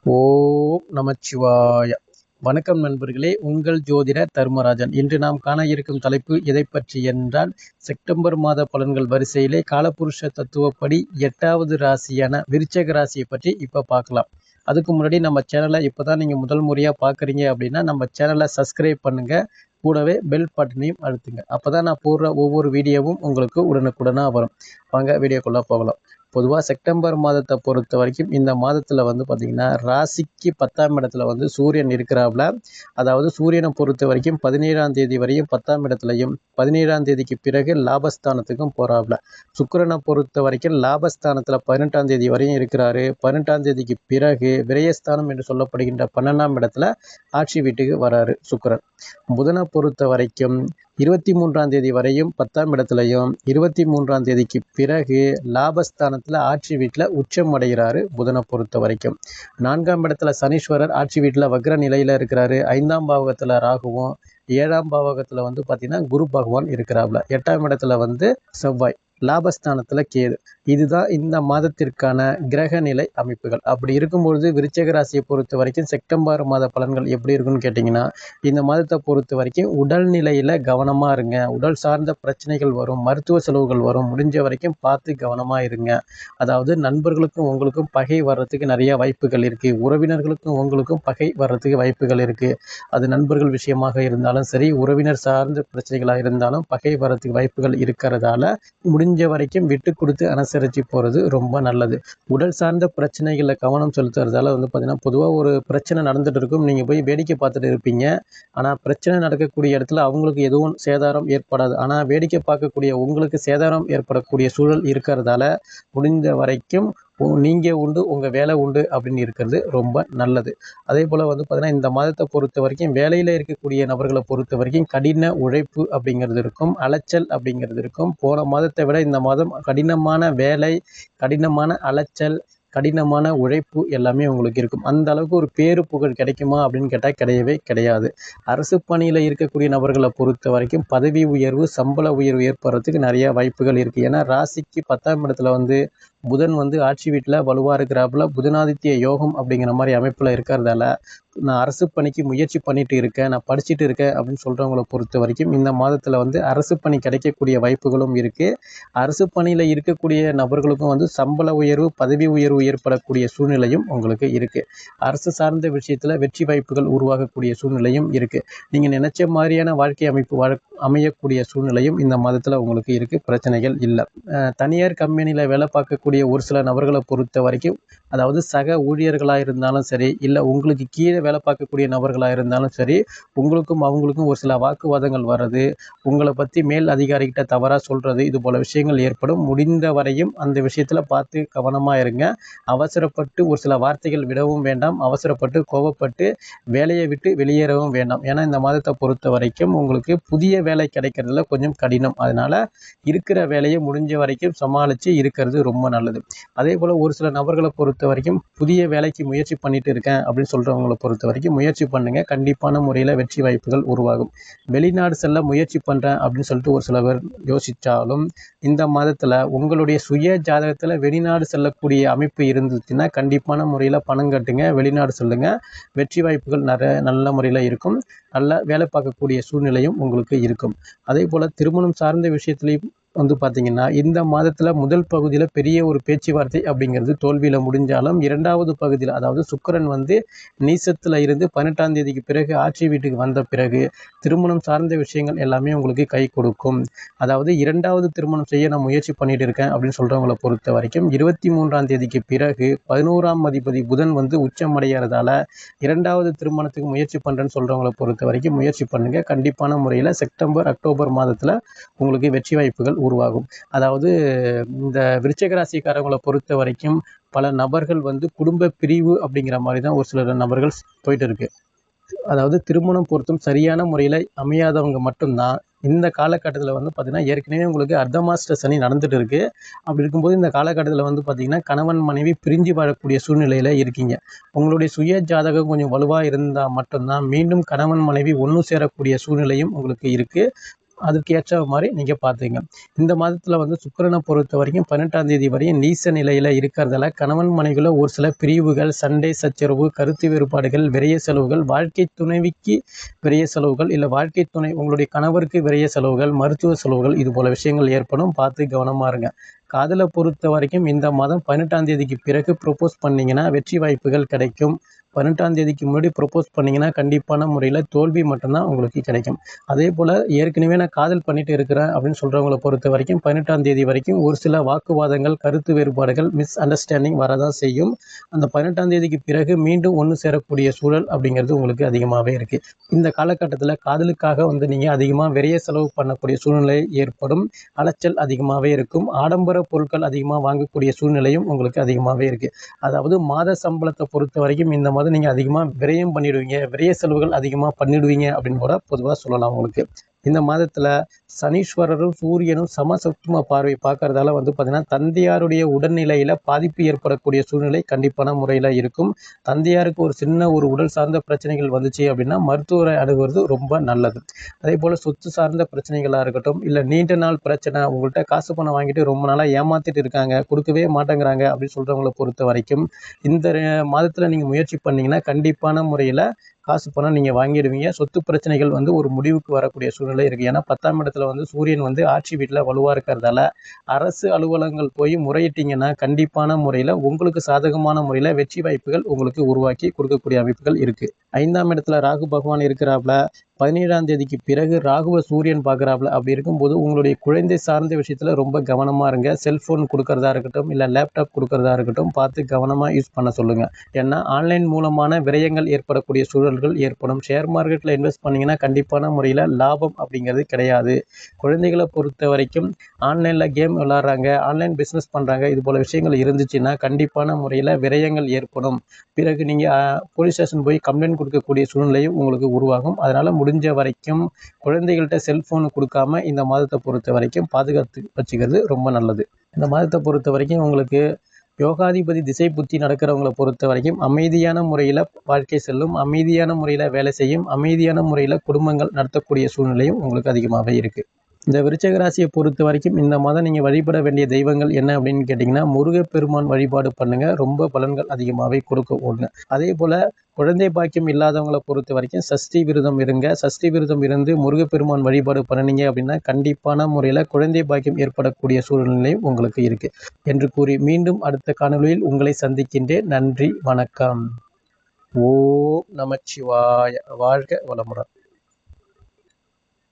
ஓம் நமச்சிவாய! வணக்கம் நண்பர்களே! உங்கள் ஜோதிடர் தர்மராஜன். இன்று நாம் காண இருக்கும் தலைப்பு எதைப் பற்றி என்றால், செப்டம்பர் மாத பலன்கள் வரிசையிலே காலபுருஷ தத்துவப்படி 8வது ராசியான விருச்சிக ராசியை பற்றி இப்ப பார்க்கலாம். அதுக்கு முன்னாடி நம்ம சேனலை இப்பதான் நீங்க முதல் முறையா பார்க்குறீங்க அப்படின்னா, நம்ம சேனலை சப்ஸ்கிரைப் பண்ணுங்க. கூடவே பெல் பட்டனையும் அழுத்துங்க. அப்பதான் நான் போடுற ஒவ்வொரு வீடியோவும் உங்களுக்கு உடனுக்குடனா வரும். வாங்க வீடியோக்குள்ள போகலாம். பொதுவா செப்டம்பர் மாதத்தை பொறுத்த வரைக்கும் இந்த மாதத்துல பார்த்தீங்கன்னா, ராசிக்கு 10ஆம் இடத்துல சூரியன் இருக்கிறாப்ல. அதாவது சூரியனை பொறுத்த வரைக்கும் 17ஆம் தேதி வரையும் 10ஆம் இடத்துலையும், 17ஆம் தேதிக்கு பிறகு லாபஸ்தானத்துக்கும் போறாப்ல. சுக்கிரனை பொறுத்த வரைக்கும் லாபஸ்தானத்துல 18ஆம் தேதி வரையும் இருக்கிறாரு. 18ஆம் தேதிக்கு பிறகு விரயஸ்தானம் என்று சொல்லப்படுகின்ற 12ஆம் இடத்துல ஆட்சி வீட்டுக்கு வராரு சுக்கிரன். புதனை பொறுத்த வரைக்கும் 23ஆம் தேதி வரையும் 10ஆம் இடத்துலையும், 23ஆம் தேதிக்கு பிறகு லாபஸ்தானத்துல ஆட்சி வீட்டுல உச்சம் அடைகிறாரு புதனை பொறுத்த வரைக்கும். 4ஆம் இடத்துல சனீஸ்வரர் ஆட்சி வீட்டுல வக்ர நிலையில இருக்கிறாரு. 5ஆம் பாவகத்துல ராகுவும், 7ஆம் பாவகத்துல பார்த்தீங்கன்னா குரு பகவான் இருக்கிறாப்ல. 8ஆம் இடத்துல செவ்வாய், லாபஸ்தானத்துல கேது. இதுதான் இந்த மாதத்திற்கான கிரக நிலை அமைப்புகள். அப்படி இருக்கும்பொழுது விருச்சிக ராசியை பொறுத்த வரைக்கும் செப்டம்பர் மாத பலன்கள் எப்படி இருக்குன்னு கேட்டிங்கன்னா, இந்த மாதத்தை பொறுத்த வரைக்கும் உடல்நிலையில கவனமா இருங்க. உடல் சார்ந்த பிரச்சனைகள் வரும், மருத்துவ செலவுகள் வரும். முடிஞ்ச வரைக்கும் பார்த்து கவனமா இருங்க. அதாவது நண்பர்களுக்கும் உங்களுக்கும் பகை வர்றதுக்கு நிறைய வாய்ப்புகள் இருக்கு. உறவினர்களுக்கும் உங்களுக்கும் பகை வர்றதுக்கு வாய்ப்புகள் இருக்கு. அது நண்பர்கள் விஷயமாக இருந்தாலும் சரி, உறவினர் சார்ந்த பிரச்சனைகளாக இருந்தாலும் பகை வர்றதுக்கு வாய்ப்புகள் இருக்கிறதால முடிஞ்ச வரைக்கும் விட்டு கொடுத்து அனுசரித்து போகிறது ரொம்ப நல்லது. உடல் சார்ந்த பிரச்சனைகளில் கவனம் செலுத்துறதால பார்த்தீங்கன்னா, பொதுவாக ஒரு பிரச்சனை நடந்துட்டு இருக்கும், நீங்கள் போய் வேடிக்கை பார்த்துட்டு இருப்பீங்க. ஆனால் பிரச்சனை நடக்கக்கூடிய இடத்துல அவங்களுக்கு எதுவும் சேதாரம் ஏற்படாது. ஆனால் வேடிக்கை பார்க்கக்கூடிய உங்களுக்கு சேதாரம் ஏற்படக்கூடிய சூழல் இருக்கிறதால முடிந்த வரைக்கும் நீங்கள் உண்டு உங்கள் வேலை உண்டு அப்படின்னு இருக்கிறது ரொம்ப நல்லது. அதே போல் பார்த்தீங்கன்னா, இந்த மாதத்தை பொறுத்த வரைக்கும் வேலையில் இருக்கக்கூடிய நபர்களை பொறுத்த வரைக்கும் கடின உழைப்பு அப்படிங்கிறது இருக்கும், அலைச்சல் அப்படிங்கிறது இருக்கும். போன மாதத்தை விட இந்த மாதம் கடினமான வேலை, கடினமான அலைச்சல், கடினமான உழைப்பு எல்லாமே உங்களுக்கு இருக்கும். அந்த அளவுக்கு ஒரு பேரு புகழ் கிடைக்குமா அப்படின்னு கேட்டால் கிடையவே கிடையாது. அரசு பணியில் இருக்கக்கூடிய நபர்களை பொறுத்த வரைக்கும் பதவி உயர்வு, சம்பள உயர்வு ஏற்படுறதுக்கு நிறைய வாய்ப்புகள் இருக்குது. ஏன்னா ராசிக்கு 10ஆம் இடத்துல புதன் ஆட்சி வீட்டில் வலுவாக இருக்கிறாப்புல. புதனாதித்ய யோகம் அப்படிங்கிற மாதிரி அமைப்பில் இருக்கிறதால நான் அரசு பணிக்கு முயற்சி பண்ணிட்டு இருக்கேன், நான் படிச்சுட்டு இருக்கேன் அப்படின்னு சொல்கிறவங்களை பொறுத்த வரைக்கும் இந்த மாதத்தில் அரசு பணி கிடைக்கக்கூடிய வாய்ப்புகளும் இருக்குது. அரசு பணியில் இருக்கக்கூடிய நபர்களுக்கும் சம்பள உயர்வு, பதவி உயர்வு ஏற்படக்கூடிய சூழ்நிலையும் உங்களுக்கு இருக்குது. அரசு சார்ந்த விஷயத்தில் வெற்றி வாய்ப்புகள் உருவாகக்கூடிய சூழ்நிலையும் இருக்குது. நீங்கள் நினைச்ச மாதிரியான வாழ்க்கை அமைப்பு அமையக்கூடிய சூழ்நிலையும் இந்த மாதத்தில் உங்களுக்கு இருக்குது. பிரச்சனைகள் இல்லை. தனியார் கம்பெனியில் வேலை பார்க்கக்கூடிய ஒரு சில நபர்களை பொறுத்த வரைக்கும், அதாவது சக ஊழியர்களாக இருந்தாலும் சரி, இல்லை உங்களுக்கு கீழே வேலை பார்க்கக்கூடிய நபர்களாக இருந்தாலும் சரி, உங்களுக்கும் அவங்களுக்கும் ஒரு சில வாக்குவாதங்கள் வர்றது, உங்களை பற்றி மேல் அதிகாரிகிட்ட தவறாக சொல்கிறது, இது போல் விஷயங்கள் ஏற்படும். முடிந்த வரையும் அந்த விஷயத்தில் பார்த்து கவனமாக இருங்க. அவசரப்பட்டு ஒரு சில வார்த்தைகள் விடவும் வேண்டாம். அவசரப்பட்டு கோபப்பட்டு வேலையை விட்டு வெளியேறவும் வேண்டாம். ஏன்னா இந்த மாதத்தை பொறுத்த வரைக்கும் உங்களுக்கு புதிய வேலை கிடைக்கிறதுல கொஞ்சம் கடினம். அதனால் இருக்கிற வேலையை முடிஞ்ச வரைக்கும் சமாளித்து இருக்கிறது ரொம்ப நல்லது. அதே போல் ஒரு சில நபர்களை பொறுத்த வரைக்கும் புதிய வேலைக்கு முயற்சி பண்ணிட்டு இருக்கேன் அப்படின்னு சொல்கிறவங்களை பொறுத்த வரைக்கும் முயற்சி பண்ணுங்கள். கண்டிப்பான முறையில் வெற்றி வாய்ப்புகள் உருவாகும். வெளிநாடு செல்ல முயற்சி பண்ணுறேன் அப்படின்னு சொல்லிட்டு ஒரு சில பேர் யோசித்தாலும், இந்த மாதத்தில் உங்களுடைய சுய ஜாதகத்தில் வெளிநாடு செல்லக்கூடிய அமைப்பு இருந்துச்சுன்னா கண்டிப்பான முறையில் பணம் கட்டுங்க, வெளிநாடு செல்லுங்க. வெற்றி வாய்ப்புகள் நல்ல முறையில் இருக்கும். நல்ல வேலை பார்க்கக்கூடிய சூழ்நிலையும் உங்களுக்கு இருக்கும். அதே போல் திருமணம் சார்ந்த விஷயத்துலையும் பார்த்தீங்கன்னா, இந்த மாதத்தில் முதல் பகுதியில் பெரிய ஒரு பேச்சுவார்த்தை அப்படிங்கிறது தோல்வியில் முடிஞ்சாலும், 2வது பகுதியில் அதாவது சுக்கிரன் நீசத்தில் இருந்து 18ஆம் தேதிக்கு பிறகு ஆட்சி வீட்டுக்கு வந்த பிறகு திருமணம் சார்ந்த விஷயங்கள் எல்லாமே உங்களுக்கு கை கொடுக்கும். அதாவது 2வது திருமணம் செய்ய நான் முயற்சி பண்ணிட்டு இருக்கேன் அப்படின்னு சொல்கிறவங்களை பொறுத்த வரைக்கும் 23ஆம் தேதிக்கு பிறகு 11ஆம் அதிபதி புதன் உச்சம் அடைகிறதால 2வது திருமணத்துக்கு முயற்சி பண்ணுறேன்னு சொல்கிறவங்களை பொறுத்த வரைக்கும் முயற்சி பண்ணுங்கள். கண்டிப்பான முறையில் செப்டம்பர், அக்டோபர் மாதத்தில் உங்களுக்கு வெற்றி வாய்ப்புகள் உருவாகும். அதாவது இந்த விருச்சிக ராசிக்காரங்களை பொறுத்த வரைக்கும் பல நபர்கள் குடும்ப பிரிவு அப்படிங்கிற மாதிரி தான் ஒரு சில நபர்கள் போயிட்டு இருக்கு. அதாவது திருமணம் பொறுத்தும் சரியான முறையில் அமையாதவங்க மட்டும்தான் இந்த காலகட்டத்தில் பார்த்தீங்கன்னா, ஏற்கனவே உங்களுக்கு அர்த்தமாஸ்டர் சனி நடந்துட்டு இருக்கு. அப்படி இருக்கும்போது இந்த காலகட்டத்தில் பார்த்தீங்கன்னா, கணவன் மனைவி பிரிஞ்சு வாழக்கூடிய சூழ்நிலையில் இருக்கீங்க. உங்களுடைய சுய ஜாதகம் கொஞ்சம் வலுவாக இருந்தால் மட்டும்தான் மீண்டும் கணவன் மனைவி ஒன்று சேரக்கூடிய சூழ்நிலையும் உங்களுக்கு இருக்குது. அதுக்கு ஏற்ற மாதிரி நீங்கள் பார்த்துங்க. இந்த மாதத்தில் வந்து சுக்கிரனை பொறுத்த வரைக்கும் 18ஆம் தேதி வரையும் நீச நிலையில் இருக்கிறதால கணவன் மனைவிக்குள்ள ஒரு சில பிரிவுகள், சண்டை சச்சரவு, கருத்து வேறுபாடுகள், விரைய செலவுகள், வாழ்க்கை துணைவிக்கு விரைய செலவுகள், இல்லை வாழ்க்கை துணை உங்களுடைய கணவருக்கு விரைய செலவுகள், மருத்துவ செலவுகள், இது போல விஷயங்கள் ஏற்படும். பார்த்து கவனமாக இருங்க. காதலை பொறுத்த வரைக்கும் இந்த மாதம் 18ஆம் தேதிக்கு பிறகு ப்ரொப்போஸ் பண்ணிங்கன்னா வெற்றி வாய்ப்புகள் கிடைக்கும். 18ஆம் தேதிக்கு முன்னாடி ப்ரொப்போஸ் பண்ணிங்கன்னா கண்டிப்பான முறையில் தோல்வி மட்டும்தான் உங்களுக்கு கிடைக்கும். அதே போல் ஏற்கனவே நான் காதல் பண்ணிட்டு இருக்கிறேன் அப்படின்னு சொல்கிறவங்கள பொறுத்த வரைக்கும் 18ஆம் தேதி வரைக்கும் ஒரு சில வாக்குவாதங்கள், கருத்து வேறுபாடுகள், மிஸ் அண்டர்ஸ்டாண்டிங் வரதான் செய்யும். அந்த 18ஆம் தேதிக்கு பிறகு மீண்டும் ஒன்று சேரக்கூடிய சூழல் அப்படிங்கிறது உங்களுக்கு அதிகமாகவே இருக்குது. இந்த காலகட்டத்தில் காதலுக்காக வந்து நீங்கள் அதிகமாக விரைய செலவு பண்ணக்கூடிய சூழ்நிலை ஏற்படும். அலைச்சல் அதிகமாகவே இருக்கும். ஆடம்பர பொருட்கள் அதிகமாக வாங்கக்கூடிய சூழ்நிலையும் உங்களுக்கு அதிகமாகவே இருக்குது. அதாவது மாத சம்பளத்தை பொறுத்த வரைக்கும் இந்த மாதம் நீங்கள் அதிகமாக விரயம் பண்ணிடுவீங்க, விரைய செலவுகள் அதிகமாக பண்ணிடுவீங்க அப்படின்னு கூட பொதுவாக சொல்லலாம். உங்களுக்கு இந்த மாதத்தில் சனீஸ்வரரும் சூரியனும் சமசப்தம பார்வை பார்க்கறதால வந்து பார்த்தீங்கன்னா தந்தையாருடைய உடல்நிலையில் பாதிப்பு ஏற்படக்கூடிய சூழ்நிலை கண்டிப்பான முறையில் இருக்கும். தந்தையாருக்கு ஒரு சின்ன ஒரு உடல் சார்ந்த பிரச்சனைகள் வந்துச்சு அப்படின்னா மருத்துவரை அணுகுவது ரொம்ப நல்லது. அதே போல் சொத்து சார்ந்த பிரச்சனைகளாக இருக்கட்டும், இல்லை நீண்ட நாள் பிரச்சனை, உங்கள்கிட்ட காசு பணம் வாங்கிட்டு ரொம்ப நாளாக ஏமாத்திட்டு இருக்காங்க, கொடுக்கவே மாட்டேங்கிறாங்க அப்படின்னு சொல்கிறவங்களை பொறுத்த வரைக்கும் இந்த மாதத்தில் நீங்கள் முயற்சி பண்ணிங்கன்னா கண்டிப்பான முறையில் காசு பணம் நீங்கள் வாங்கிடுவீங்க. சொத்து பிரச்சனைகள் வந்து ஒரு முடிவுக்கு வரக்கூடிய சூழ்நிலை இருக்குது. ஏன்னா 10ஆம் இடத்துல வந்து சூரியன் வந்து ஆட்சி வீட்டில் வலுவாக இருக்கிறதால அரசு அலுவலகங்கள் போய் முறையிட்டீங்கன்னா கண்டிப்பான முறையில் உங்களுக்கு சாதகமான முறையில் வெற்றி வாய்ப்புகள் உங்களுக்கு உருவாக்கி கொடுக்கக்கூடிய அமைப்புகள் இருக்குது. 5ஆம் இடத்துல ராகு பகவான் இருக்கிறாப்புல. 17ஆம் தேதிக்கு பிறகு ராகுவை சூரியன் பார்க்குறாப்புல. அப்படி இருக்கும்போது உங்களுடைய குழந்தை சார்ந்த விஷயத்தில் ரொம்ப கவனமாக இருங்க. செல்ஃபோன் கொடுக்கறதா இருக்கட்டும், இல்லை லேப்டாப் கொடுக்கறதா இருக்கட்டும், பார்த்து கவனமாக யூஸ் பண்ண சொல்லுங்கள். ஏன்னா ஆன்லைன் மூலமான விரயங்கள் ஏற்படக்கூடிய சூழல்கள் ஏற்படும். ஷேர் மார்க்கெட்டில் இன்வெஸ்ட் பண்ணிங்கன்னா கண்டிப்பான முறையில் லாபம் அப்படிங்கிறது கிடையாது. குழந்தைகளை பொறுத்த வரைக்கும் ஆன்லைனில் கேம் விளாட்றாங்க, ஆன்லைன் பிஸ்னஸ் பண்ணுறாங்க, இது போல் விஷயங்கள் இருந்துச்சுன்னா கண்டிப்பான முறையில் விரயங்கள் ஏற்படும். பிறகு நீங்கள் போலீஸ் ஸ்டேஷன் போய் கம்ப்ளைண்ட் கொடுக்கக்கூடிய சூழ்நிலையும் உங்களுக்கு உருவாகும். அதனால் முடிஞ்ச வரைக்கும் குழந்தைகள்கிட்ட செல்ஃபோன் கொடுக்காம இந்த மாதத்தை பொறுத்த வரைக்கும் பாதுகாத்து வச்சுக்கிறது ரொம்ப நல்லது. இந்த மாதத்தை பொறுத்த வரைக்கும் உங்களுக்கு யோகாதிபதி திசை புத்தி நடக்கிறவங்களை பொறுத்த வரைக்கும் அமைதியான முறையில் வாழ்க்கை செல்லும், அமைதியான முறையில் வேலை செய்யும், அமைதியான முறையில் குடும்பங்கள் நடத்தக்கூடிய சூழ்நிலையும் உங்களுக்கு அதிகமாகவே இருக்குது. இந்த விருச்சிக ராசியை பொறுத்த வரைக்கும் இந்த மாதம் நீங்கள் வழிபட வேண்டிய தெய்வங்கள் என்ன அப்படின்னு கேட்டிங்கன்னா முருகப்பெருமான் வழிபாடு பண்ணுங்கள். ரொம்ப பலன்கள் அதிகமாகவே கொடுக்க ஒன்று. அதே போல் குழந்தை பாக்கியம் இல்லாதவங்களை பொறுத்த வரைக்கும் சஷ்டி விரதம் இருங்க. சஷ்டி விரதம் இருந்து முருகப்பெருமான் வழிபாடு பண்ணினீங்க அப்படின்னா கண்டிப்பான முறையில் குழந்தை பாக்கியம் ஏற்படக்கூடிய சூழ்நிலையும் உங்களுக்கு இருக்குது என்று கூறி மீண்டும் அடுத்த காணொளியில் உங்களை சந்திக்கின்றேன். நன்றி, வணக்கம். ஓம் நமச்சிவாய. வாழ்க வளமுடன்.